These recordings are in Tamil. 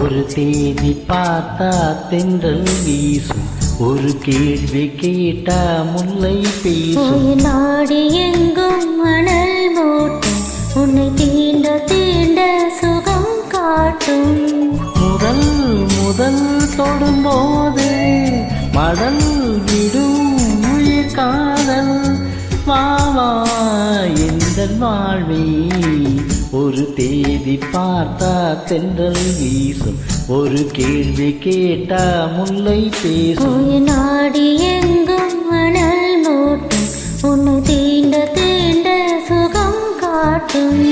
ஒரு தேதி பார்த்தா தென்றல் வீசும், ஒரு கேள்வி கேட்டா முல்லை பேசும். நாடி எங்கும் மணல் மூட்டும், உன்னை தீண்ட தீண்ட சுகம் காட்டும். முதல் முதல் தொடும்போது மடல் விடும் உயிர் காதல். வாவா எந்த வாழ்வே, ஒரு தேதி பார்த்தா தென்றல் வீசும், ஒரு கேள்வி கேட்டா முல்லை பேசும். நாடி எங்கும் மணல் மூட்டும், உன்னை தீண்ட தீண்ட சுகம் காட்டும்.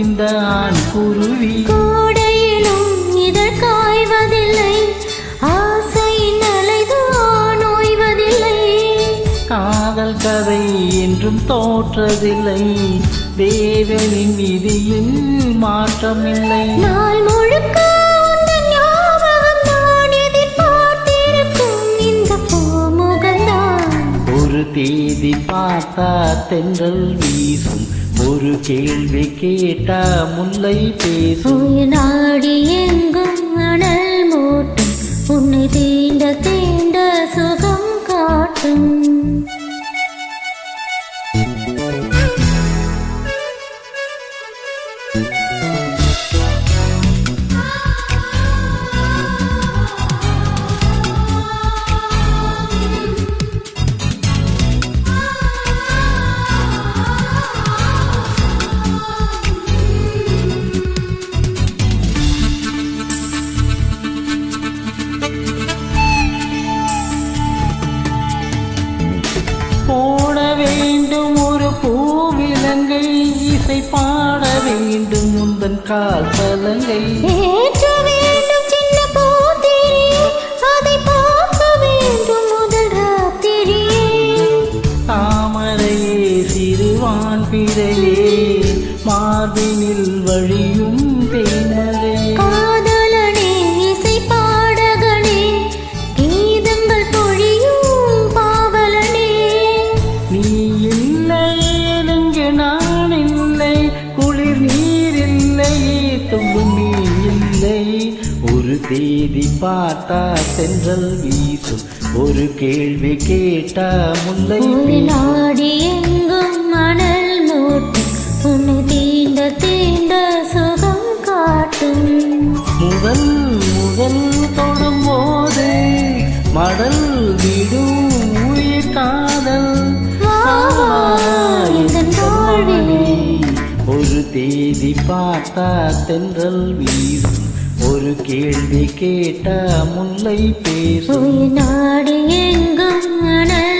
இந்த ஆண் குருவி கோடையிலும் இதழ் காய்வதில்லை, ஆசையின் அலைதான் ஓய்வதில்லை. காதல் கதை என்றும் தோற்றதில்லை, தேவனின் விதியில் மாற்றமில்லை. நாள் முழுக்க உந்தன் ஞாபகம் தான் எதிர்பார்த்திருக்கும் இந்த பூமுகம்தான். ஒரு தேதி பார்த்தா தென்றல் வீசும், ஒரு கேள்வி கேட்டா முல்லை பேசும். நாடி எங்கும் மணல் மூட்டும், உன்னை தீண்ட தீண்ட சுகம் காட்டும். போட வேண்டும் ஒரு பூவிலங்கை, இசை பாட வேண்டும் உந்தன் கால் தலங்கை. ஏற்ற வேண்டும் சின்ன பூத்திரி, அதை பார்க்க வேண்டும் முதல் ராத்திரியே. தாமரையே சிறுவான் பிறையே, மார்பினில் வழியும் தேனரே. காதலனே இசை பாடகனே, கீதங்கள் பொழியும் பாவலனே. நீ இல்லை எனுங்க நான் இல்லை, குளிர் நீர் இல்லை தொங்கும் மீன் இல்லை. ஒரு தேதி பார்த்தா தென்றல் வீசும், ஒரு கேள்வி கேட்டா முல்லை பேசும். நாடி எங்கும் மணல் மூட்டும், உன்னை தீண்ட தீண்ட சுகம் காட்டும். முதல் முதல் தொடும்போது மடல் விடும் உயிர் காதல். ஒரு தேதி பார்த்தா தென்றல் வீசும், ஒரு கேள்வி கேட்டா முல்லை பேசும். நாடி எங்கும் மணல்